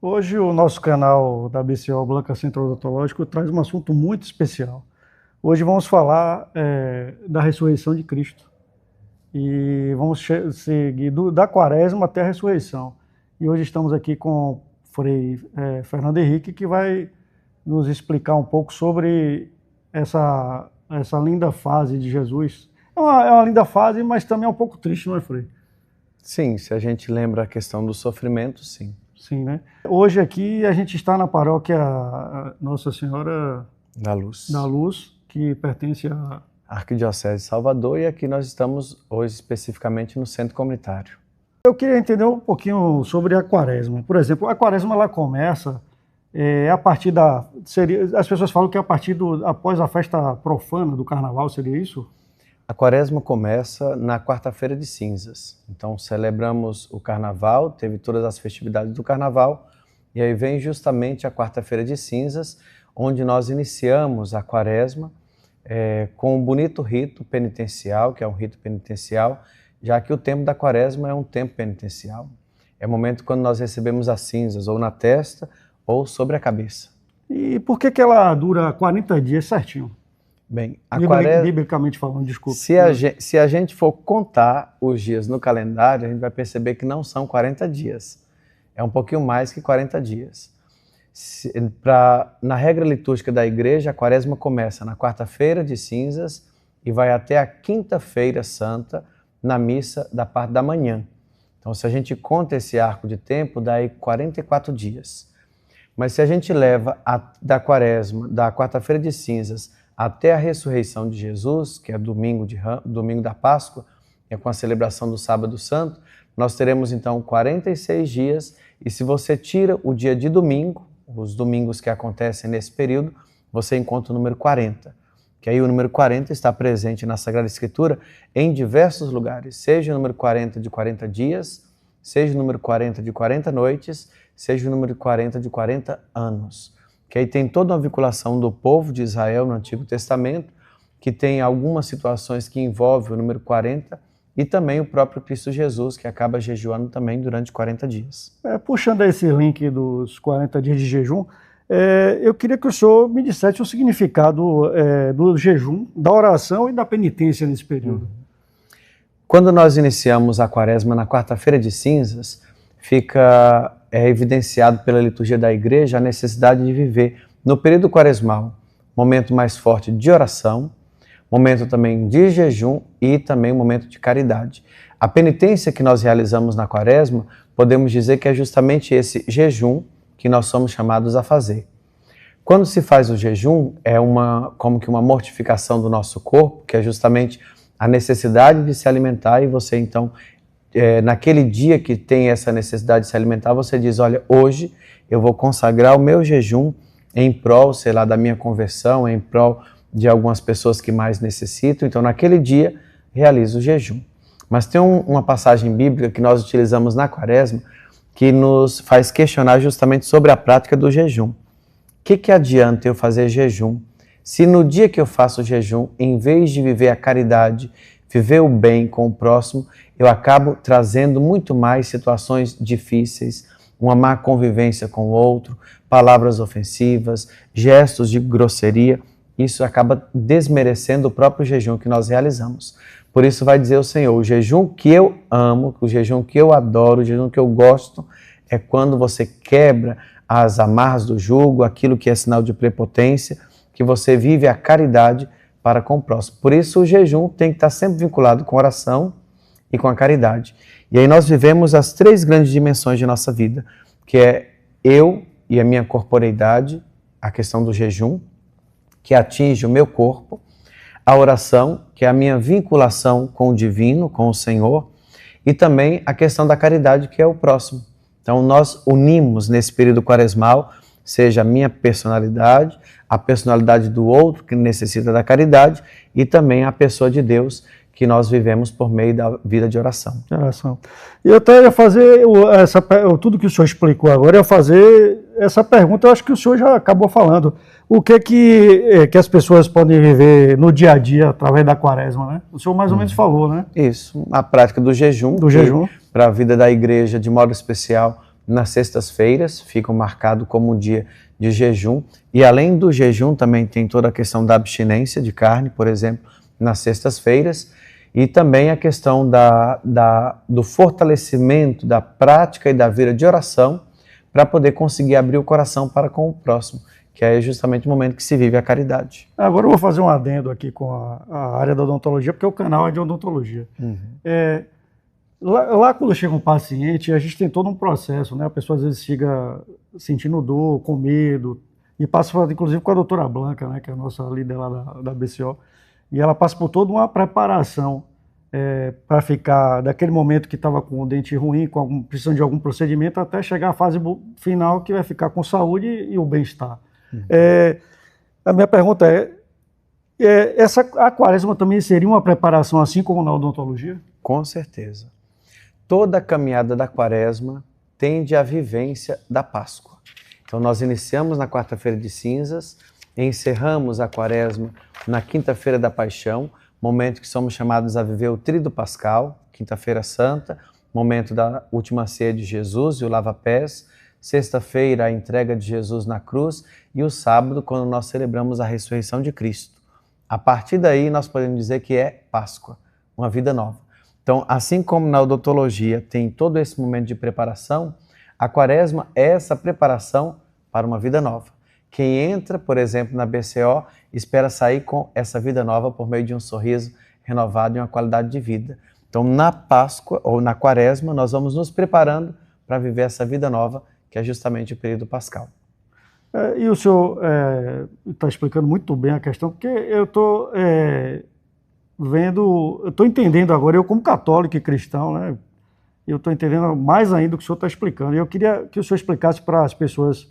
Hoje o nosso canal da BCO Blanca Centro Odontológico traz um assunto muito especial. Hoje vamos falar da ressurreição de Cristo e vamos seguir da quaresma até a ressurreição. E hoje estamos aqui com o Frei Fernando Henrique, que vai nos explicar um pouco sobre essa linda fase de Jesus. É uma linda fase, mas também é um pouco triste, não é, Frei? Sim, se a gente lembra a questão do sofrimento, sim. Sim, né? Hoje aqui a gente está na paróquia Nossa Senhora Da Luz, que pertence à Arquidiocese de Salvador, e aqui nós estamos hoje especificamente no centro comunitário. Eu queria entender um pouquinho sobre a quaresma. Por exemplo, a quaresma ela começa a partir as pessoas falam que após a festa profana do carnaval, seria isso? A quaresma começa na quarta-feira de cinzas. Então celebramos o carnaval, teve todas as festividades do carnaval, e aí vem justamente a quarta-feira de cinzas, onde nós iniciamos a quaresma com um bonito rito penitencial, que é um rito penitencial, já que o tempo da quaresma é um tempo penitencial. É o momento quando nós recebemos as cinzas, ou na testa, ou sobre a cabeça. E por que ela dura 40 dias certinho? Bem, a quaresma, biblicamente falando, desculpa. Se a gente for contar os dias no calendário, a gente vai perceber que não são 40 dias. É um pouquinho mais que 40 dias. Na regra litúrgica da igreja, a quaresma começa na quarta-feira de cinzas e vai até a quinta-feira santa, na missa da parte da manhã. Então, se a gente conta esse arco de tempo, dá aí 44 dias. Mas se a gente leva da quaresma, da quarta-feira de cinzas, até a ressurreição de Jesus, que é domingo da Páscoa, é com a celebração do Sábado Santo, nós teremos então 46 dias, e se você tira o dia de domingo, os domingos que acontecem nesse período, você encontra o número 40, que aí o número 40 está presente na Sagrada Escritura em diversos lugares, seja o número 40 de 40 dias, seja o número 40 de 40 noites, seja o número 40 de 40 anos. Que aí tem toda uma vinculação do povo de Israel no Antigo Testamento, que tem algumas situações que envolvem o número 40 e também o próprio Cristo Jesus, que acaba jejuando também durante 40 dias. Puxando esse link dos 40 dias de jejum, eu queria que o senhor me dissesse o significado do jejum, da oração e da penitência nesse período. Quando nós iniciamos a quaresma na quarta-feira de cinzas, fica evidenciado pela liturgia da igreja a necessidade de viver no período quaresmal, momento mais forte de oração, momento também de jejum e também momento de caridade. A penitência que nós realizamos na quaresma, podemos dizer que é justamente esse jejum que nós somos chamados a fazer. Quando se faz o jejum, como que uma mortificação do nosso corpo, que é justamente a necessidade de se alimentar, e você então naquele dia que tem essa necessidade de se alimentar, você diz, olha, hoje eu vou consagrar o meu jejum em prol, sei lá, da minha conversão, em prol de algumas pessoas que mais necessitam. Então, naquele dia, realizo o jejum. Mas tem uma passagem bíblica que nós utilizamos na quaresma que nos faz questionar justamente sobre a prática do jejum. O que adianta eu fazer jejum se no dia que eu faço o jejum, em vez de viver a caridade, viver o bem com o próximo, eu acabo trazendo muito mais situações difíceis, uma má convivência com o outro, palavras ofensivas, gestos de grosseria. Isso acaba desmerecendo o próprio jejum que nós realizamos. Por isso vai dizer o Senhor, o jejum que eu amo, o jejum que eu adoro, o jejum que eu gosto, é quando você quebra as amarras do jugo, aquilo que é sinal de prepotência, que você vive a caridade para com o próximo. Por isso o jejum tem que estar sempre vinculado com oração e com a caridade. E aí nós vivemos as 3 grandes dimensões de nossa vida, que é eu e a minha corporeidade, a questão do jejum, que atinge o meu corpo, a oração, que é a minha vinculação com o divino, com o Senhor, e também a questão da caridade, que é o próximo. Então nós unimos nesse período quaresmal, seja a minha personalidade, a personalidade do outro que necessita da caridade e também a pessoa de Deus que nós vivemos por meio da vida de oração. E eu até ia fazer tudo que o senhor explicou agora, eu ia fazer essa pergunta, eu acho que o senhor já acabou falando. O que as pessoas podem viver no dia a dia através da quaresma, né? O senhor mais ou menos falou, né? Isso, a prática do jejum. Do jejum. Para a vida da igreja, de modo especial, Nas sextas-feiras ficam marcados como um dia de jejum, e além do jejum também tem toda a questão da abstinência de carne, por exemplo, nas sextas-feiras, e também a questão do fortalecimento da prática e da vida de oração para poder conseguir abrir o coração para com o próximo, que é justamente o momento que se vive a caridade. Agora eu vou fazer um adendo aqui com a área da odontologia, porque o canal é de odontologia. Lá quando chega um paciente, a gente tem todo um processo, né? A pessoa às vezes chega sentindo dor, com medo, e passa, inclusive, com a doutora Blanca, né? Que é a nossa líder lá da BCO, e ela passa por toda uma preparação para ficar daquele momento que estava com o dente ruim, precisando de algum procedimento, até chegar à fase final que vai ficar com saúde e o bem-estar. A minha pergunta a quaresma também seria uma preparação assim como na odontologia? Com certeza. Toda a caminhada da quaresma tende à vivência da Páscoa. Então nós iniciamos na quarta-feira de cinzas, encerramos a quaresma na quinta-feira da paixão, momento que somos chamados a viver o tríduo pascal, quinta-feira santa, momento da última ceia de Jesus e o lava-pés, sexta-feira a entrega de Jesus na cruz e o sábado quando nós celebramos a ressurreição de Cristo. A partir daí nós podemos dizer que é Páscoa, uma vida nova. Então, assim como na odontologia tem todo esse momento de preparação, a quaresma é essa preparação para uma vida nova. Quem entra, por exemplo, na BCO, espera sair com essa vida nova por meio de um sorriso renovado e uma qualidade de vida. Então, na Páscoa ou na quaresma, nós vamos nos preparando para viver essa vida nova, que é justamente o período pascal. E o senhor está explicando muito bem a questão, porque eu estou eu estou entendendo agora, eu como católico e cristão, né, eu estou entendendo mais ainda o que o senhor está explicando. E eu queria que o senhor explicasse para as pessoas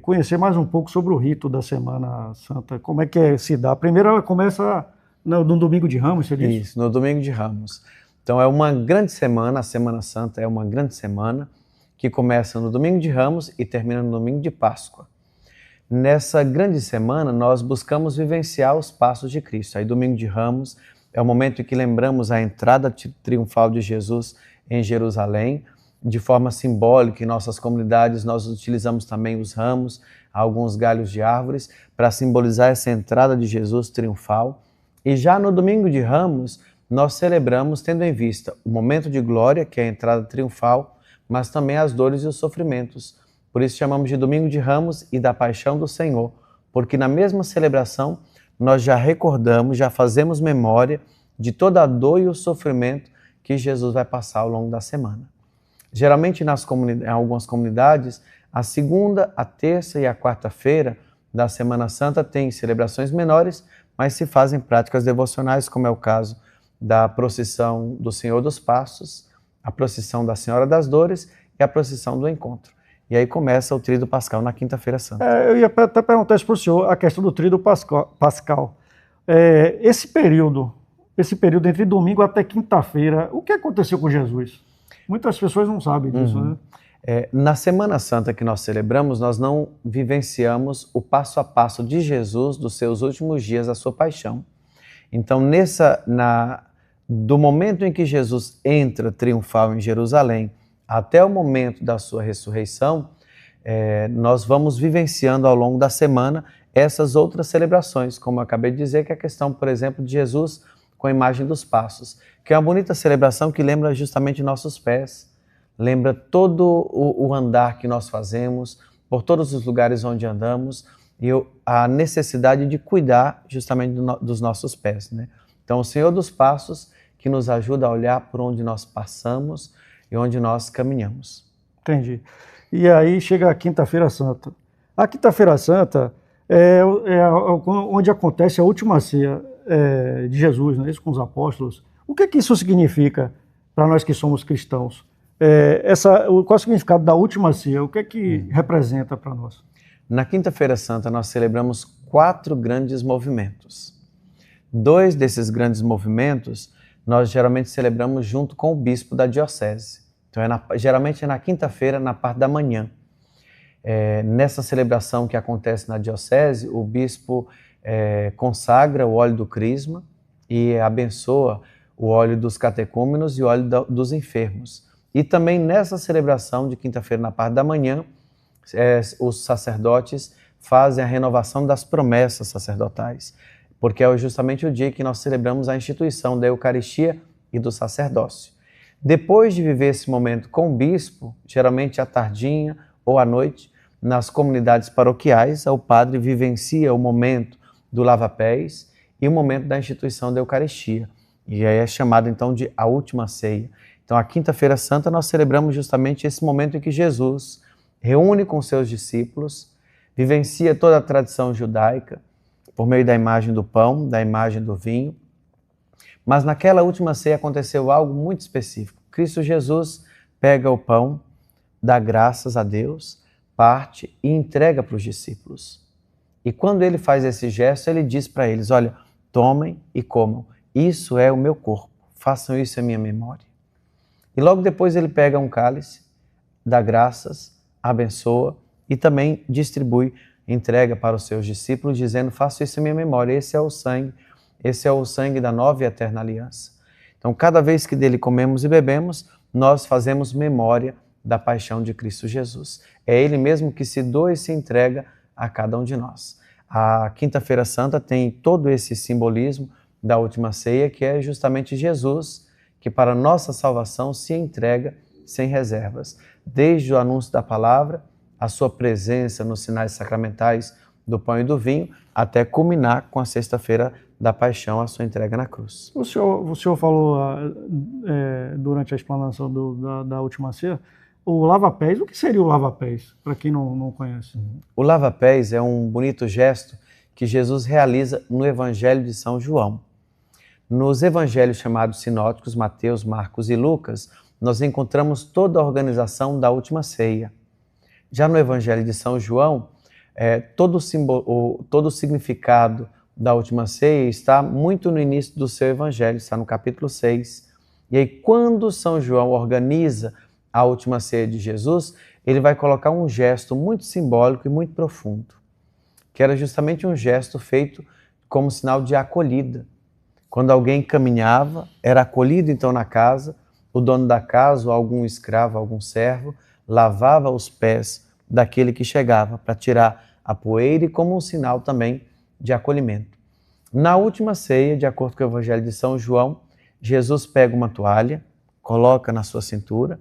conhecer mais um pouco sobre o rito da Semana Santa. Como é que se dá? Primeiro ela começa no domingo de Ramos, você disse? Isso, no domingo de Ramos. Então é uma grande semana, a Semana Santa é uma grande semana, que começa no domingo de Ramos e termina no domingo de Páscoa. Nessa grande semana, nós buscamos vivenciar os passos de Cristo. Aí, domingo de Ramos é o momento em que lembramos a entrada triunfal de Jesus em Jerusalém. De forma simbólica, em nossas comunidades, nós utilizamos também os ramos, alguns galhos de árvores, para simbolizar essa entrada de Jesus triunfal. E já no domingo de Ramos, nós celebramos tendo em vista o momento de glória, que é a entrada triunfal, mas também as dores e os sofrimentos. Por isso chamamos de Domingo de Ramos e da Paixão do Senhor, porque na mesma celebração nós já recordamos, já fazemos memória de toda a dor e o sofrimento que Jesus vai passar ao longo da semana. Geralmente em algumas comunidades, a segunda, a terça e a quarta-feira da Semana Santa tem celebrações menores, mas se fazem práticas devocionais, como é o caso da procissão do Senhor dos Passos, a procissão da Senhora das Dores e a procissão do Encontro. E aí começa o tríduo pascal na quinta-feira santa. Eu ia até perguntar isso para o senhor, a questão do tríduo pascal. Esse período entre domingo até quinta-feira, o que aconteceu com Jesus? Muitas pessoas não sabem disso, né? Na Semana Santa que nós celebramos, nós não vivenciamos o passo a passo de Jesus dos seus últimos dias, da sua paixão. Então, do momento em que Jesus entra triunfal em Jerusalém, até o momento da sua ressurreição, nós vamos vivenciando ao longo da semana essas outras celebrações, como eu acabei de dizer, que é a questão, por exemplo, de Jesus com a imagem dos passos, que é uma bonita celebração que lembra justamente nossos pés, lembra todo o andar que nós fazemos, por todos os lugares onde andamos, e a necessidade de cuidar justamente dos nossos pés, né? Então, o Senhor dos Passos, que nos ajuda a olhar por onde nós passamos e onde nós caminhamos. Entendi. E aí chega a Quinta-feira Santa. A Quinta-feira Santa é onde acontece a última ceia de Jesus, né? Isso com os apóstolos. O que isso significa para nós que somos cristãos? Qual é o significado da última ceia? O que representa para nós? Na Quinta-feira Santa nós celebramos 4 grandes movimentos. 2 desses grandes movimentos nós geralmente celebramos junto com o bispo da diocese. Então geralmente é na quinta-feira, na parte da manhã. Nessa celebração que acontece na diocese, o bispo consagra o óleo do crisma e abençoa o óleo dos catecúmenos e o óleo dos enfermos. E também nessa celebração de quinta-feira, na parte da manhã, os sacerdotes fazem a renovação das promessas sacerdotais, porque é justamente o dia que nós celebramos a instituição da Eucaristia e do sacerdócio. Depois de viver esse momento com o bispo, geralmente à tardinha ou à noite, nas comunidades paroquiais, o padre vivencia o momento do lava-pés e o momento da instituição da Eucaristia. E aí é chamado então de a última ceia. Então, a Quinta-feira Santa, nós celebramos justamente esse momento em que Jesus reúne com seus discípulos, vivencia toda a tradição judaica, por meio da imagem do pão, da imagem do vinho. Mas naquela última ceia aconteceu algo muito específico. Cristo Jesus pega o pão, dá graças a Deus, parte e entrega para os discípulos. E quando ele faz esse gesto, ele diz para eles, olha, tomem e comam, isso é o meu corpo, façam isso em minha memória. E logo depois ele pega um cálice, dá graças, abençoa e também distribui, entrega para os seus discípulos, dizendo, façam isso em minha memória, esse é o sangue da nova e eterna aliança. Então, cada vez que dele comemos e bebemos, nós fazemos memória da paixão de Cristo Jesus. É ele mesmo que se doa e se entrega a cada um de nós. A Quinta-feira Santa tem todo esse simbolismo da última ceia, que é justamente Jesus, que para nossa salvação se entrega sem reservas. Desde o anúncio da palavra, a sua presença nos sinais sacramentais do pão e do vinho, até culminar com a sexta-feira da paixão, a sua entrega na cruz. O senhor falou durante a explanação da última ceia, o lava-pés. O que seria o lava-pés, para quem não conhece? O lava-pés é um bonito gesto que Jesus realiza no Evangelho de São João. Nos evangelhos chamados sinóticos, Mateus, Marcos e Lucas, nós encontramos toda a organização da última ceia. Já no Evangelho de São João, todo o significado da última ceia está muito no início do seu evangelho, está no capítulo 6. E aí, quando São João organiza a última ceia de Jesus, ele vai colocar um gesto muito simbólico e muito profundo, que era justamente um gesto feito como sinal de acolhida. Quando alguém caminhava, era acolhido então na casa, o dono da casa, ou algum escravo, algum servo, lavava os pés daquele que chegava para tirar a poeira e como um sinal também de acolhimento. Na última ceia, de acordo com o Evangelho de São João, Jesus pega uma toalha, coloca na sua cintura,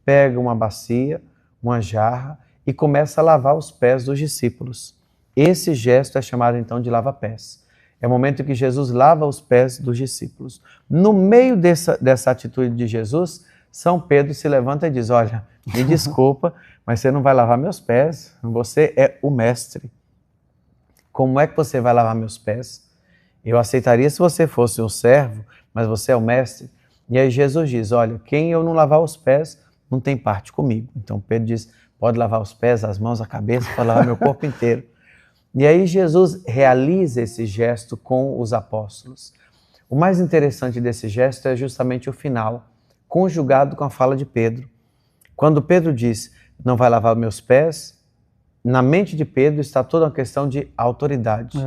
pega uma bacia, uma jarra e começa a lavar os pés dos discípulos. Esse gesto é chamado então de lava-pés. É o momento em que Jesus lava os pés dos discípulos. No meio dessa atitude de Jesus, São Pedro se levanta e diz, olha, me desculpa, mas você não vai lavar meus pés, você é o mestre. Como é que você vai lavar meus pés? Eu aceitaria se você fosse um servo, mas você é o mestre. E aí Jesus diz, olha, quem eu não lavar os pés, não tem parte comigo. Então Pedro diz, pode lavar os pés, as mãos, a cabeça, pode lavar meu corpo inteiro. E aí Jesus realiza esse gesto com os apóstolos. O mais interessante desse gesto é justamente o final, conjugado com a fala de Pedro. Quando Pedro diz, não vai lavar meus pés, na mente de Pedro está toda uma questão de autoridade.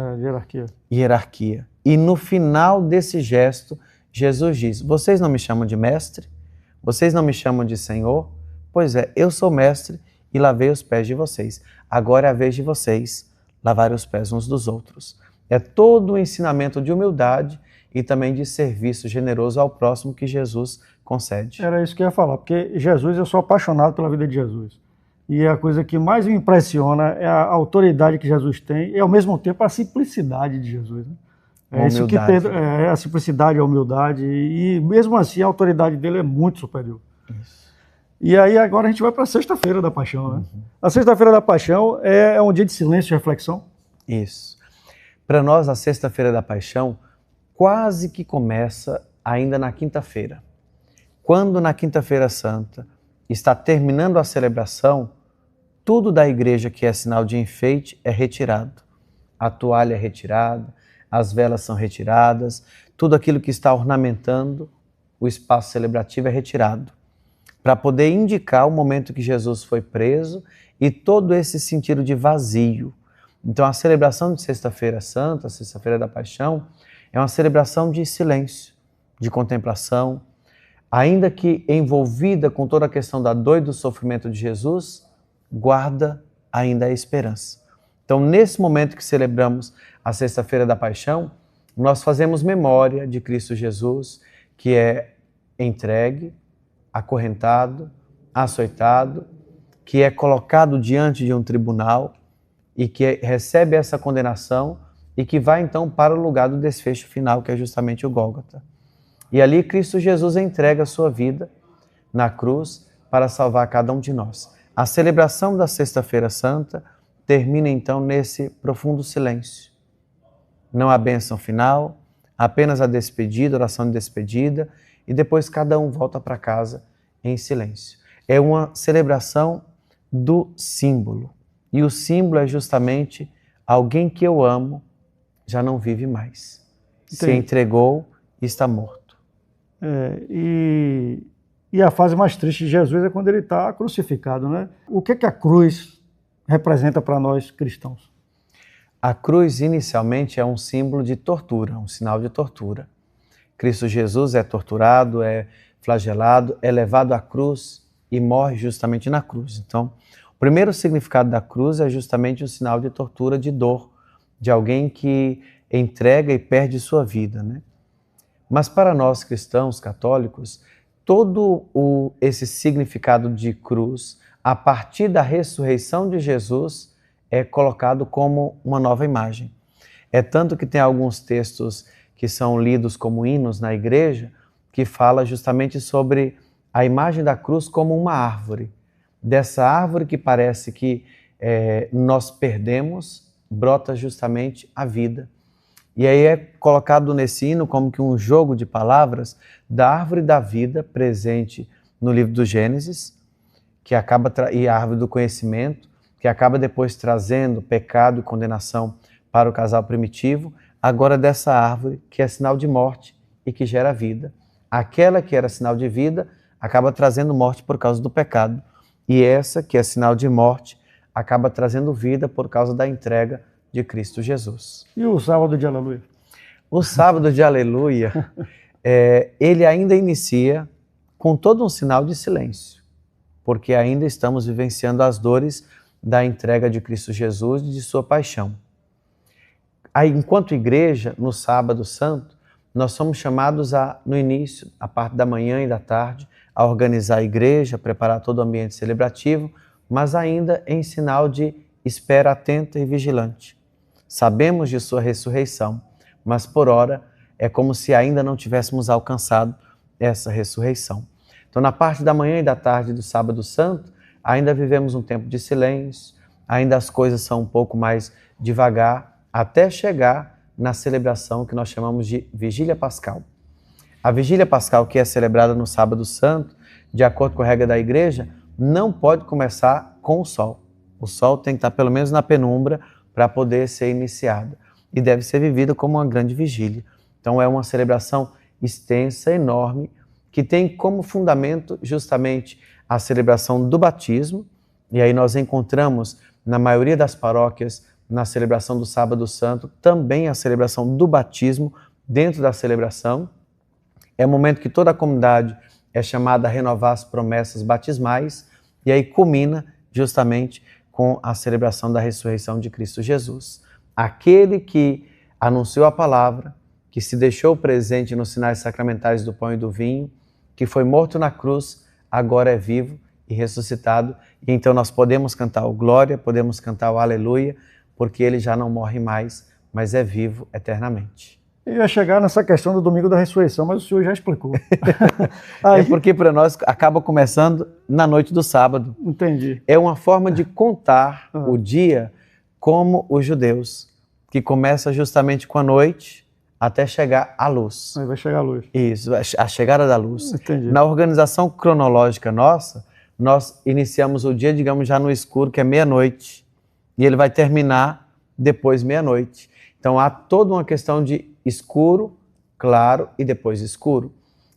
Hierarquia. E no final desse gesto, Jesus diz, vocês não me chamam de mestre? Vocês não me chamam de Senhor? Pois é, eu sou mestre e lavei os pés de vocês. Agora é a vez de vocês lavar os pés uns dos outros. É todo o ensinamento de humildade e também de serviço generoso ao próximo que Jesus concede. Era isso que eu ia falar, porque Jesus, eu sou apaixonado pela vida de Jesus. E a coisa que mais me impressiona é a autoridade que Jesus tem e, ao mesmo tempo, a simplicidade de Jesus. Né? É isso que Pedro, a simplicidade, a humildade, e mesmo assim a autoridade dele é muito superior. Isso. E aí agora a gente vai para a Sexta-feira da Paixão. Né? A Sexta-feira da Paixão é um dia de silêncio e reflexão. Isso. Para nós, a Sexta-feira da Paixão quase que começa ainda na quinta-feira. Quando na Quinta-feira Santa está terminando a celebração, tudo da igreja que é sinal de enfeite é retirado. A toalha é retirada, as velas são retiradas, tudo aquilo que está ornamentando o espaço celebrativo é retirado, para poder indicar o momento que Jesus foi preso e todo esse sentido de vazio. Então a celebração de Sexta-feira Santa, Sexta-feira da Paixão, é uma celebração de silêncio, de contemplação. ainda que envolvida com toda a questão da dor e do sofrimento de Jesus, guarda ainda a esperança. Então, nesse momento que celebramos a Sexta-feira da Paixão, nós fazemos memória de Cristo Jesus, que é entregue, acorrentado, açoitado, que é colocado diante de um tribunal e que recebe essa condenação e que vai então para o lugar do desfecho final, que é justamente o Gólgota. E ali Cristo Jesus entrega a sua vida na cruz para salvar cada um de nós. A celebração da Sexta-feira Santa termina então nesse profundo silêncio. Não há bênção final, apenas a despedida, oração de despedida, e depois cada um volta para casa em silêncio. É uma celebração do símbolo. E o símbolo é justamente alguém que eu amo já não vive mais. Entendi. Se entregou e está morto. E a fase mais triste de Jesus é quando ele está crucificado, né? O que a cruz representa para nós cristãos? A cruz inicialmente é um símbolo de tortura, um sinal de tortura. Cristo Jesus é torturado, é flagelado, é levado à cruz e morre justamente na cruz. Então, o primeiro significado da cruz é justamente um sinal de tortura, de dor, de alguém que entrega e perde sua vida, né? Mas para nós cristãos católicos, todo esse significado de cruz, a partir da ressurreição de Jesus, é colocado como uma nova imagem. É tanto que tem alguns textos que são lidos como hinos na igreja, que fala justamente sobre a imagem da cruz como uma árvore. Dessa árvore que parece que nós perdemos, brota justamente a vida. E aí é colocado nesse hino como que um jogo de palavras da árvore da vida presente no livro do Gênesis, que acaba e a árvore do conhecimento, que acaba depois trazendo pecado e condenação para o casal primitivo, agora dessa árvore que é sinal de morte e que gera vida. Aquela que era sinal de vida acaba trazendo morte por causa do pecado, e essa que é sinal de morte acaba trazendo vida por causa da entrega de Cristo Jesus. E o sábado de Aleluia? O sábado de Aleluia, ele ainda inicia com todo um sinal de silêncio, porque ainda estamos vivenciando as dores da entrega de Cristo Jesus e de sua paixão. Aí, enquanto igreja, no sábado santo, nós somos chamados no início, a parte da manhã e da tarde, a organizar a igreja, preparar todo o ambiente celebrativo, mas ainda em sinal de espera atenta e vigilante. Sabemos de sua ressurreição, mas por ora é como se ainda não tivéssemos alcançado essa ressurreição. Então, na parte da manhã e da tarde do sábado santo, ainda vivemos um tempo de silêncio, ainda as coisas são um pouco mais devagar, até chegar na celebração que nós chamamos de Vigília Pascal. A Vigília Pascal, que é celebrada no sábado santo, de acordo com a regra da igreja, não pode começar com o sol. O sol tem que estar pelo menos na penumbra para poder ser iniciada. E deve ser vivida como uma grande vigília. Então é uma celebração extensa, enorme, que tem como fundamento justamente a celebração do batismo. E aí nós encontramos na maioria das paróquias, na celebração do Sábado Santo, também a celebração do batismo dentro da celebração. É o momento que toda a comunidade é chamada a renovar as promessas batismais e aí culmina justamente com a celebração da ressurreição de Cristo Jesus. Aquele que anunciou a palavra, que se deixou presente nos sinais sacramentais do pão e do vinho, que foi morto na cruz, agora é vivo e ressuscitado. E então nós podemos cantar o glória, podemos cantar o aleluia, porque ele já não morre mais, mas é vivo eternamente. Eu ia chegar nessa questão do domingo da ressurreição, mas o senhor já explicou. É porque para nós acaba começando na noite do sábado. Entendi. É uma forma de contar o dia como os judeus, que começa justamente com a noite até chegar à luz. Aí vai chegar a luz. Isso, a chegada da luz. Entendi. Na organização cronológica nossa, nós iniciamos o dia, digamos, já no escuro, que é meia-noite, e ele vai terminar depois meia-noite. Então há toda uma questão de escuro, claro e depois escuro.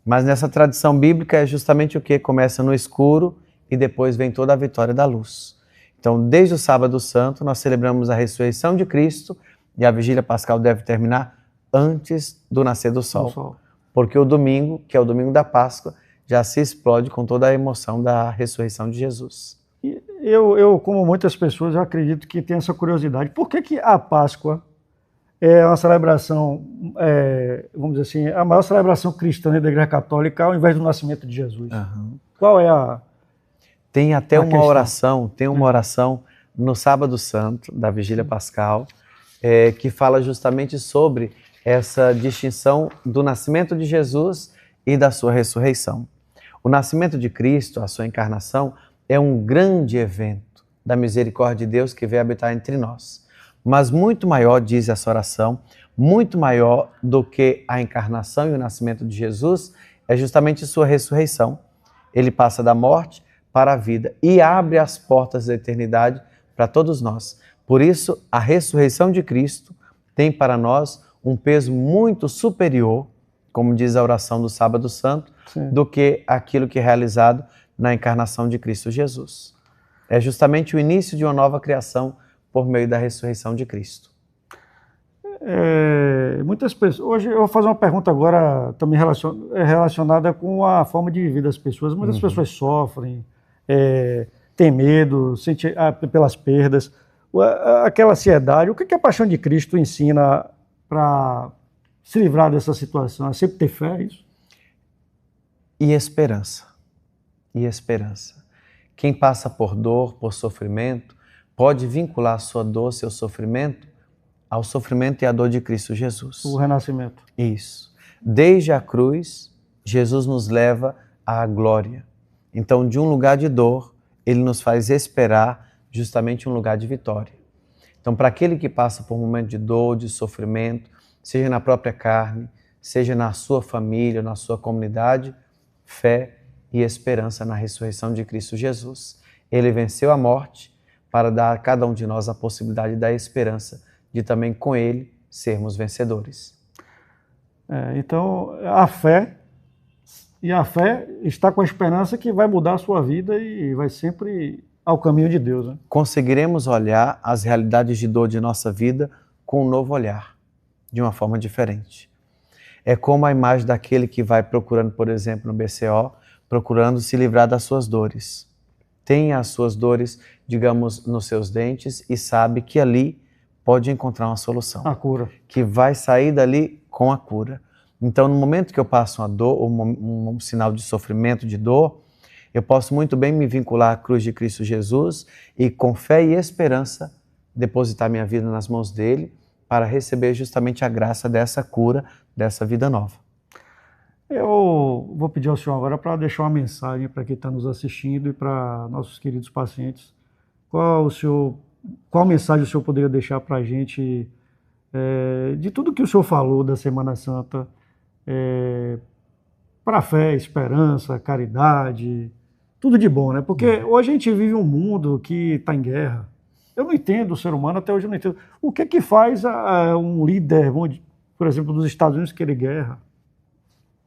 Mas nessa tradição bíblica é justamente o que? Começa no escuro e depois vem toda a vitória da luz. Então, desde o Sábado Santo, nós celebramos a ressurreição de Cristo e a Vigília Pascal deve terminar antes do nascer do sol. Porque o domingo, que é o domingo da Páscoa, já se explode com toda a emoção da ressurreição de Jesus. Eu, como muitas pessoas, eu acredito que tem essa curiosidade. Por que a Páscoa é uma celebração, vamos dizer assim, a maior celebração cristã da Igreja Católica ao invés do nascimento de Jesus? Uhum. Qual é a Tem até uma questão? oração no Sábado Santo, da Vigília Pascal, que fala justamente sobre essa distinção do nascimento de Jesus e da sua ressurreição. O nascimento de Cristo, a sua encarnação, é um grande evento da misericórdia de Deus que veio habitar entre nós. Mas muito maior, diz essa oração, muito maior do que a encarnação e o nascimento de Jesus, é justamente sua ressurreição. Ele passa da morte para a vida e abre as portas da eternidade para todos nós. Por isso, a ressurreição de Cristo tem para nós um peso muito superior, como diz a oração do Sábado Santo, Sim. do que aquilo que é realizado na encarnação de Cristo Jesus. É justamente o início de uma nova criação por meio da ressurreição de Cristo. Muitas pessoas. Hoje eu vou fazer uma pergunta agora também relacionada com a forma de viver das pessoas. Muitas pessoas sofrem, têm medo, sentem pelas perdas, aquela ansiedade. O que a paixão de Cristo ensina para se livrar dessa situação? É sempre ter fé, é isso? E esperança. E esperança. Quem passa por dor, por sofrimento, pode vincular sua dor, seu sofrimento, ao sofrimento e à dor de Cristo Jesus. O renascimento. Isso. Desde a cruz, Jesus nos leva à glória. Então, de um lugar de dor, Ele nos faz esperar justamente um lugar de vitória. Então, para aquele que passa por um momento de dor, de sofrimento, seja na própria carne, seja na sua família, na sua comunidade, fé e esperança na ressurreição de Cristo Jesus. Ele venceu a morte para dar a cada um de nós a possibilidade da esperança de também com Ele sermos vencedores. Então, a fé está com a esperança que vai mudar a sua vida e vai sempre ao caminho de Deus. Né? Conseguiremos olhar as realidades de dor de nossa vida com um novo olhar, de uma forma diferente. É como a imagem daquele que vai procurando, por exemplo, no BCO, procurando se livrar das suas dores. Tem as suas dores, digamos, nos seus dentes e sabe que ali pode encontrar uma solução. A cura. Que vai sair dali com a cura. Então, no momento que eu passo uma dor, um sinal de sofrimento, de dor, eu posso muito bem me vincular à cruz de Cristo Jesus e, com fé e esperança, depositar minha vida nas mãos dele para receber justamente a graça dessa cura, dessa vida nova. Eu vou pedir ao senhor agora para deixar uma mensagem para quem está nos assistindo e para nossos queridos pacientes. Qual mensagem o senhor poderia deixar para a gente de tudo que o senhor falou da Semana Santa, para a fé, esperança, caridade, tudo de bom, né? Porque hoje a gente vive um mundo que está em guerra. Eu não entendo o ser humano, até hoje eu não entendo. O que faz um líder, por exemplo, dos Estados Unidos querer guerra?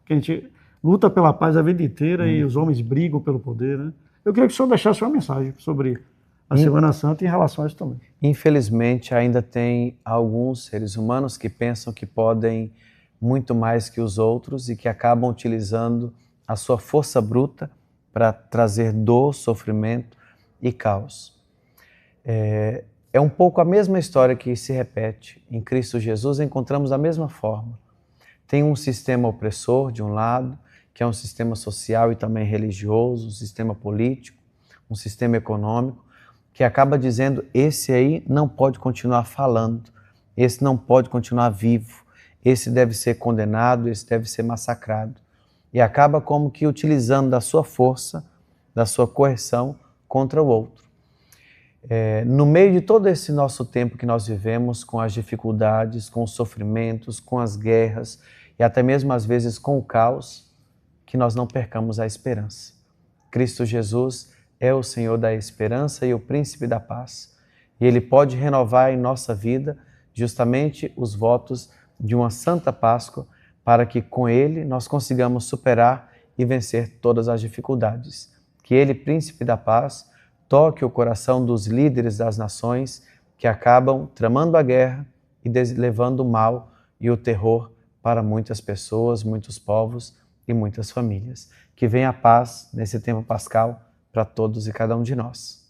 Que a gente luta pela paz a vida inteira e os homens brigam pelo poder, né? Eu queria que o senhor deixasse uma mensagem sobre a Semana Santa em relação a isso também. Infelizmente, ainda tem alguns seres humanos que pensam que podem muito mais que os outros e que acabam utilizando a sua força bruta para trazer dor, sofrimento e caos. É um pouco a mesma história que se repete em Cristo Jesus, encontramos da mesma forma. Tem um sistema opressor de um lado, que é um sistema social e também religioso, um sistema político, um sistema econômico, que acaba dizendo, esse aí não pode continuar falando, esse não pode continuar vivo, esse deve ser condenado, esse deve ser massacrado. E acaba como que utilizando da sua força, da sua coerção contra o outro. No meio de todo esse nosso tempo que nós vivemos, com as dificuldades, com os sofrimentos, com as guerras e até mesmo às vezes com o caos, que nós não percamos a esperança. Cristo Jesus é o Senhor da esperança e o Príncipe da paz. E Ele pode renovar em nossa vida justamente os votos de uma Santa Páscoa para que com Ele nós consigamos superar e vencer todas as dificuldades. Que Ele, Príncipe da paz, toque o coração dos líderes das nações que acabam tramando a guerra e levando o mal e o terror para muitas pessoas, muitos povos e muitas famílias. Que venha a paz nesse tempo pascal para todos e cada um de nós.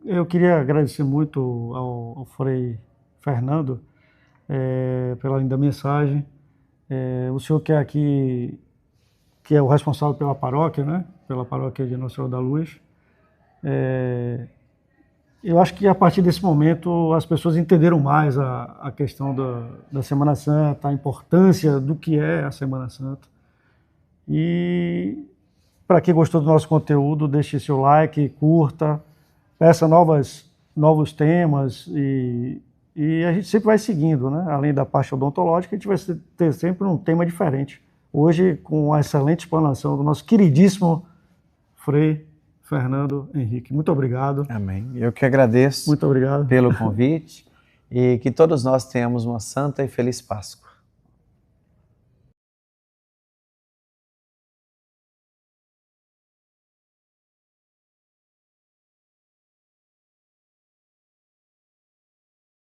Eu queria agradecer muito ao Frei Fernando pela linda mensagem. O senhor que é aqui, que é o responsável pela paróquia, né? Pela paróquia de Nossa Senhora da Luz. Eu acho que a partir desse momento as pessoas entenderam mais a questão da Semana Santa, a importância do que é a Semana Santa. E para quem gostou do nosso conteúdo, deixe seu like, curta, peça novos temas e a gente sempre vai seguindo, né? Além da parte odontológica, a gente vai ter sempre um tema diferente. Hoje, com a excelente explanação do nosso queridíssimo Frei Fernando Henrique. Muito obrigado. Amém. Eu que agradeço Muito obrigado pelo convite e que todos nós tenhamos uma santa e feliz Páscoa.